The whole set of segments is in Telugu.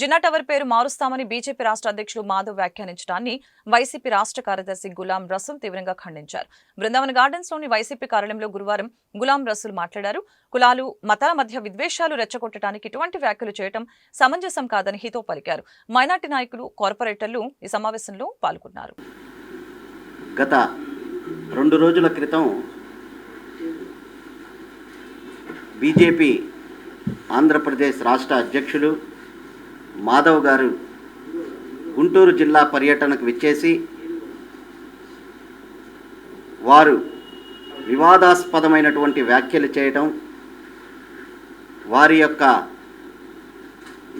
జిన్నా టవర్ పేరు మారుస్తామని బీజేపీ రాష్ట్ర అధ్యక్షులు మాధవ్ వ్యాఖ్యానించడాన్ని వైసీపీ రాష్ట్ర కార్యదర్శి గులాం రసూల్ తీవ్రంగా ఖండించారు. బృందావన్ గార్డెన్స్ లోని వైసీపీ కార్యాలయంలో గురువారం గులాం రసూల్ మాట్లాడారు. కులాలు, మతాల మధ్య విద్వేషాలు రెచ్చగొట్టడానికి ఇటువంటి వ్యాఖ్యలు చేయడం సమంజసం కాదని హితో పలికారు. మైనార్టీ నాయకులు, కార్పొరేటర్లు ఈ సమావేశంలో పాల్గొన్నారు. గత 2 రోజుల క్రితం బీజేపీ ఆంధ్రప్రదేశ్ రాష్ట్ర అధ్యక్షులు మాధవ్ గారు గుంటూరు జిల్లా పర్యటనకు విచ్చేసి వారు వివాదాస్పదమైనటువంటి వ్యాఖ్యలు చేయటం, వారి యొక్క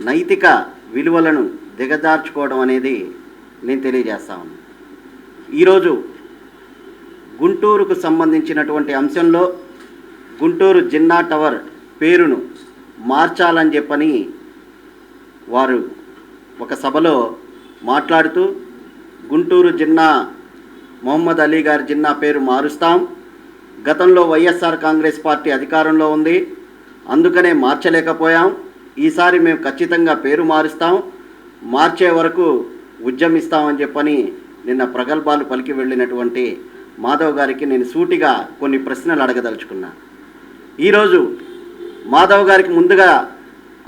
నైతిక విలువలను దిగజార్చుకోవడం అనేది నేను తెలియజేస్తాను. ఈరోజు గుంటూరుకు సంబంధించినటువంటి అంశంలో గుంటూరు జిన్నా టవర్ పేరును మార్చాలని చెప్పని వారు ఒక సభలో మాట్లాడుతూ గుంటూరు జిన్నా మొహమ్మద్ అలీ గారి జిన్నా పేరు మారుస్తాం, గతంలో వైఎస్ఆర్ కాంగ్రెస్ పార్టీ అధికారంలో ఉంది, అందుకనే మార్చలేకపోయాం, ఈసారి మేము ఖచ్చితంగా పేరు మారుస్తాం, మార్చే వరకు ఉద్యమిస్తామని చెప్పని నిన్న ప్రగల్భాలు పలికి వెళ్ళినటువంటి మాధవ్ గారికి నేను సూటిగా కొన్ని ప్రశ్నలు అడగదలుచుకున్నా. ఈరోజు మాధవ్ గారికి ముందుగా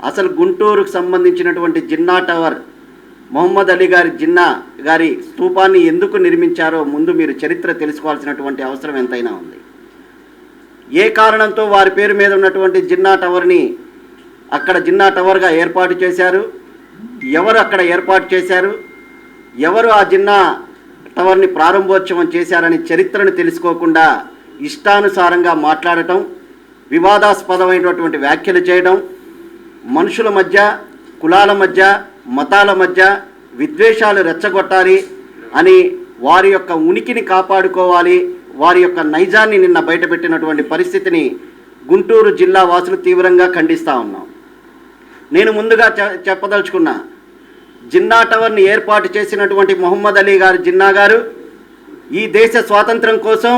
అసలు గుంటూరుకు సంబంధించినటువంటి జిన్నా టవర్ మొహమ్మద్ అలీ గారి జిన్నా గారి స్తూపాన్ని ఎందుకు నిర్మించారో ముందు మీరు చరిత్ర తెలుసుకోవాల్సినటువంటి అవసరం ఎంతైనా ఉంది. ఏ కారణంతో వారి పేరు మీద ఉన్నటువంటి జిన్నా టవర్ని అక్కడ జిన్నా టవర్గా ఏర్పాటు చేశారు, ఎవరు అక్కడ ఏర్పాటు చేశారు, ఎవరు ఆ జిన్నా టవర్ని ప్రారంభోత్సవం చేశారని చరిత్రను తెలుసుకోకుండా ఇష్టానుసారంగా మాట్లాడటం, వివాదాస్పదమైనటువంటి వ్యాఖ్యలు చేయడం, మనుషుల మధ్య, కులాల మధ్య, మతాల మధ్య విద్వేషాలు రెచ్చగొట్టాలి అని వారి యొక్క ఉనికిని కాపాడుకోవాలి, వారి యొక్క నైజాన్ని నిన్న బయటపెట్టినటువంటి పరిస్థితిని గుంటూరు జిల్లా వాసులు తీవ్రంగా ఖండిస్తూ ఉన్నాం. నేను ముందుగా చెప్పదలుచుకున్నా, జిన్నా టవర్ని ఏర్పాటు చేసినటువంటి మొహమ్మద్ అలీ గారు జిన్నా గారు ఈ దేశ స్వాతంత్రం కోసం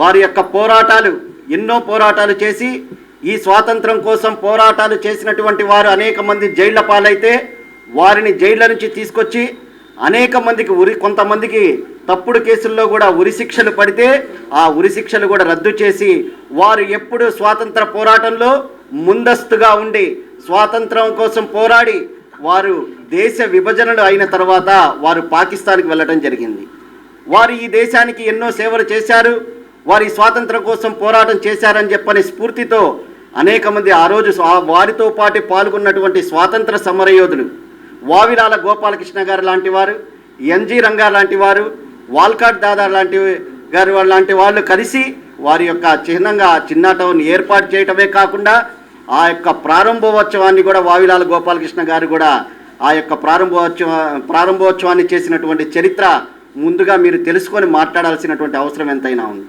వారి యొక్క పోరాటాలు, ఎన్నో పోరాటాలు చేసి ఈ స్వాతంత్రం కోసం పోరాటాలు చేసినటువంటి వారు అనేక మంది జైళ్ల పాలైతే వారిని జైళ్ల నుంచి తీసుకొచ్చి అనేక మందికి కొంతమందికి తప్పుడు కేసుల్లో కూడా ఉరిశిక్షలు పడితే ఆ ఉరిశిక్షలు కూడా రద్దు చేసి వారు ఎప్పుడు స్వాతంత్ర పోరాటంలో ముందస్తుగా ఉండి స్వాతంత్రం కోసం పోరాడి వారు దేశ విభజనలు అయిన తర్వాత వారు పాకిస్తాన్కి వెళ్ళడం జరిగింది. వారు ఈ దేశానికి ఎన్నో సేవలు చేశారు, వారి స్వాతంత్రం కోసం పోరాటం చేశారని చెప్పని స్ఫూర్తితో అనేక మంది ఆ రోజు వారితో పాటు పాల్గొన్నటువంటి స్వాతంత్ర సమరయోధులు వావిలాల గోపాలకృష్ణ గారు లాంటి వారు, ఎన్జి రంగా లాంటి వారు, వాల్కాట్ దాదా లాంటి వాళ్ళు కలిసి వారి యొక్క చిహ్నంగా చిన్నా టవర్ని ఏర్పాటు చేయటమే కాకుండా ఆ యొక్క ప్రారంభోత్సవాన్ని కూడా వావిలాల గోపాలకృష్ణ గారు కూడా ఆ యొక్క ప్రారంభోత్సవాన్ని చేసినటువంటి చరిత్ర ముందుగా మీరు తెలుసుకొని మాట్లాడాల్సినటువంటి అవసరం ఎంతైనా ఉంది.